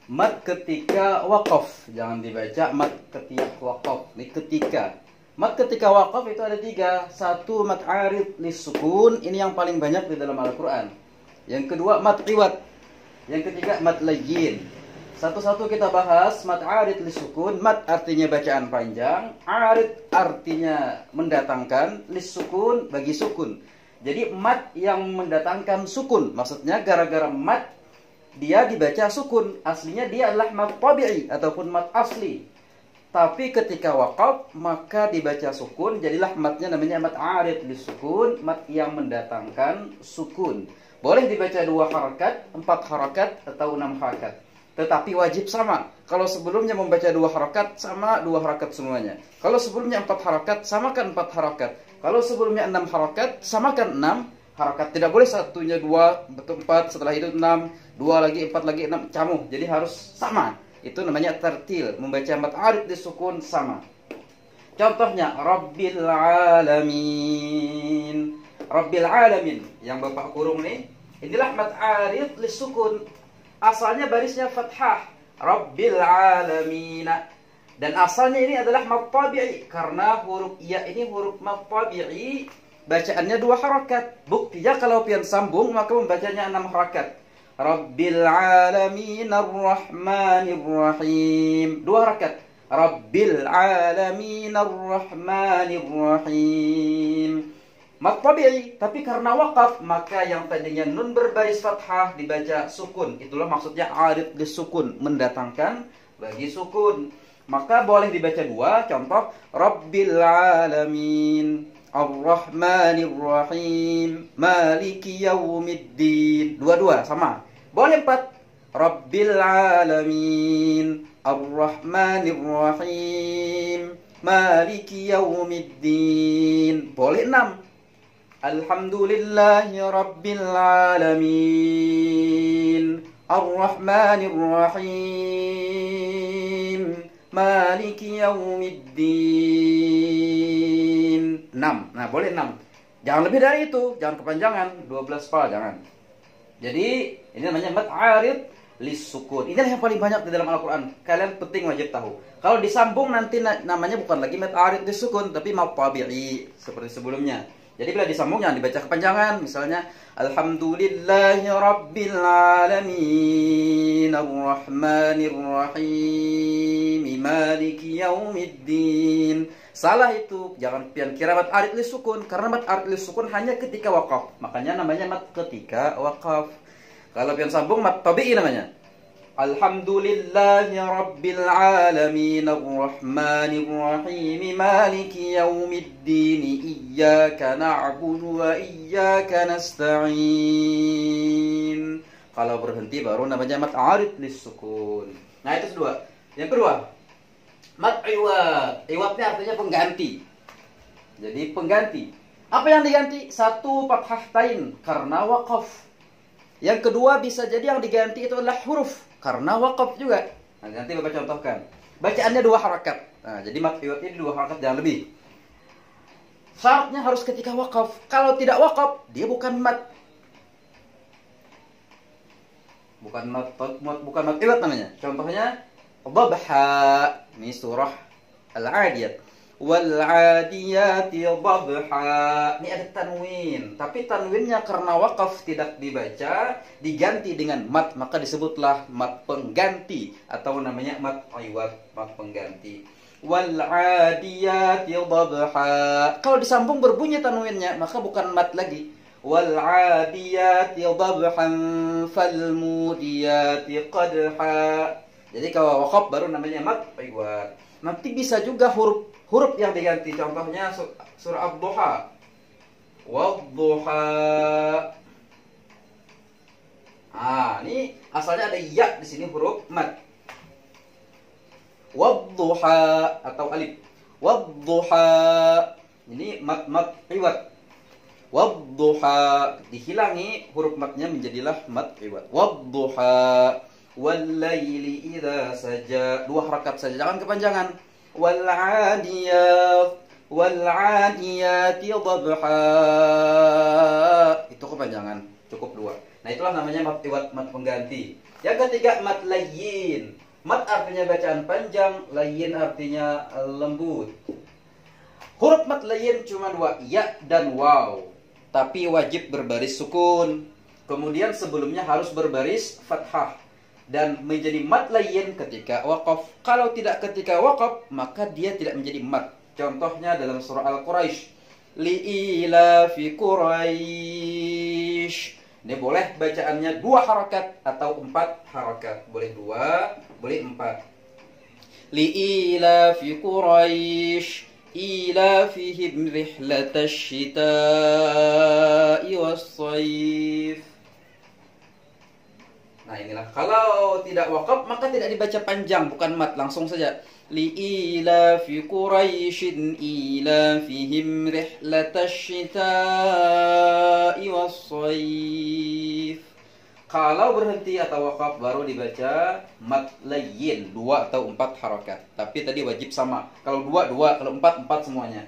Mat ketika wakaf, jangan dibaca mat ketika wakaf. Ini ketika. Mat ketika wakaf itu ada tiga. Satu mat arid lisukun, ini yang paling banyak di dalam Al-Quran. Yang kedua mat iwat. Yang ketiga mat layyin. Satu-satu kita bahas. Mat arid lisukun, mat artinya bacaan panjang, arid artinya mendatangkan, lisukun bagi sukun. Jadi mat yang mendatangkan sukun, maksudnya gara-gara mat dia dibaca sukun, aslinya dia adalah mat tabi'i ataupun mat asli. Tapi ketika waqaf maka dibaca sukun, jadilah matnya namanya mat arid lisukun, mat yang mendatangkan sukun. Boleh dibaca 2 harakat, 4 harakat atau 6 harakat. Tetapi wajib sama. Kalau sebelumnya membaca 2 harakat, sama 2 harakat semuanya. Kalau sebelumnya 4 harakat, samakan 4 harakat. Kalau sebelumnya 6 harakat, samakan 6 harakat. Tidak boleh satunya 2, betul 4, setelah itu 6, 2 lagi, 4 lagi, 6, camuh. Jadi harus sama. Itu namanya tartil, membaca mat arid disukun sama. Contohnya Rabbil Alamin. Rabbil Alamin yang Bapak kurung nih, inilah mat arid disukun. Asalnya barisnya fathah, Rabbil Alamin. Dan asalnya ini adalah mat tabi'i karena huruf ya ini huruf mat tabi'i. Bacaannya 2 harakat. Buktinya kalau pian sambung maka membacanya 6 harakat. Rabbil alamin ar-rahmanir rahim. 2 harakat. Rabbil alamin ar-rahmanir rahim. Mat tabi'i, tapi karena waqaf maka yang tadinya nun berbaris fathah dibaca sukun. Itulah maksudnya arid disukun, mendatangkan bagi sukun. Maka boleh dibaca 2, contoh Rabbil alamin Ar-Rahmanir Rahim Maliki Yaumiddin. 2 sama. Boleh 4. Rabbil Alamin Ar-Rahmanir Rahim Maliki Yaumiddin. Boleh 6. Alhamdulillahi Rabbil Alamin Ar-Rahmanir Rahim Maliki Yaumiddin. 6. Nah, boleh 6. Jangan lebih dari itu, jangan kepanjangan, 12 pal jangan. Jadi, ini namanya mat arid lisukun. Inilah yang paling banyak di dalam Al-Qur'an. Kalian penting wajib tahu. Kalau disambung nanti namanya bukan lagi mat arid lisukun, tapi mat tabi'i seperti sebelumnya. Jadi bila disambung jangan dibaca kepanjangan. Misalnya Alhamdulillahi Rabbil Alamin Ar-Rahmanir Rahim Maliki Yaumiddin. Salah itu. Jangan pian kira mat arid lisukun. Karena mat arid lisukun hanya ketika waqaf. Makanya namanya mat ketika waqaf. Kalau pian sambung mat tabi'i namanya. Alhamdulillahi Rabbil Alamin Ar-Rahmanir Rahim Maliki Yaumiddin Iyyaka na'budu wa iyyaka nasta'in. Kalau berhenti baru namanya mat arid lisukun. Nah, itu kedua. Yang kedua, mat iwat. Iwatnya artinya pengganti. Jadi pengganti. Apa yang diganti? 1 fathah tain karena waqaf. Yang kedua bisa jadi yang diganti itu adalah huruf karena waqaf juga. Nah, nanti Bapak contohkan. Bacaannya 2 harakat. Nah, jadi mat iwatnya 2 harakat jangan lebih. Syaratnya harus ketika waqaf. Kalau tidak waqaf, dia bukan mat. Bukan mat iwat namanya. Contohnya Dhabha. Ini surah Al-Adiyat. Wal 'adiyati dhabha. Ini ada tanwin, tapi tanwinnya karena waqaf tidak dibaca, diganti dengan mat, maka disebutlah mat pengganti atau namanya mat iwat, mat pengganti. Wal 'adiyati dhabha. Kalau disambung berbunyi tanwinnya, maka bukan mat lagi. Wal 'adiyati dhabhan fal mudiyati qadha. Jadi kalau waqaf baru namanya mat iwat. Nanti bisa juga huruf yang diganti. Contohnya surah Ad-Duha. Wad-Duha. Ah, ini asalnya ada ya di sini huruf mat. Wad-Duha atau alif. Wad-Duha. Ini mat iwat. Wad-Duha dihilangi huruf matnya menjadilah mat iwat. Wad-Duha. Wal-laili idza saja. 2 harakat saja, jangan kepanjangan. Wal-'adiyat wal-'adiyati dhabha. Itu kepanjangan, cukup 2. Nah, itulah namanya mat iwat, mat pengganti. Yang ketiga mat layyin. Mat artinya bacaan panjang, layyin artinya lembut. Huruf mat layyin cuma dua, ya dan waw. Tapi wajib berbaris sukun. Kemudian sebelumnya harus berbaris fathah. Dan menjadi mat layyin ketika waqaf. Kalau tidak ketika waqaf, maka dia tidak menjadi mat. Contohnya dalam surah Al-Quraisy. Li'ilafi Quraisy. Ini boleh bacaannya 2 harakat atau 4 harakat. Boleh 2, boleh 4. Li'ilafi Quraisy ilafihim rihlatash shita'i was-shayf. Nah inilah, kalau tidak waqaf maka tidak dibaca panjang, bukan mat, langsung saja. Li'ilafi Quraisyin ilafihim rihlatash shita'i was-shayf. Kalau berhenti atau waqaf baru dibaca mat layyin 2 atau 4 harakat. Tapi tadi wajib sama. Kalau 2, 2, kalau 4, 4 semuanya.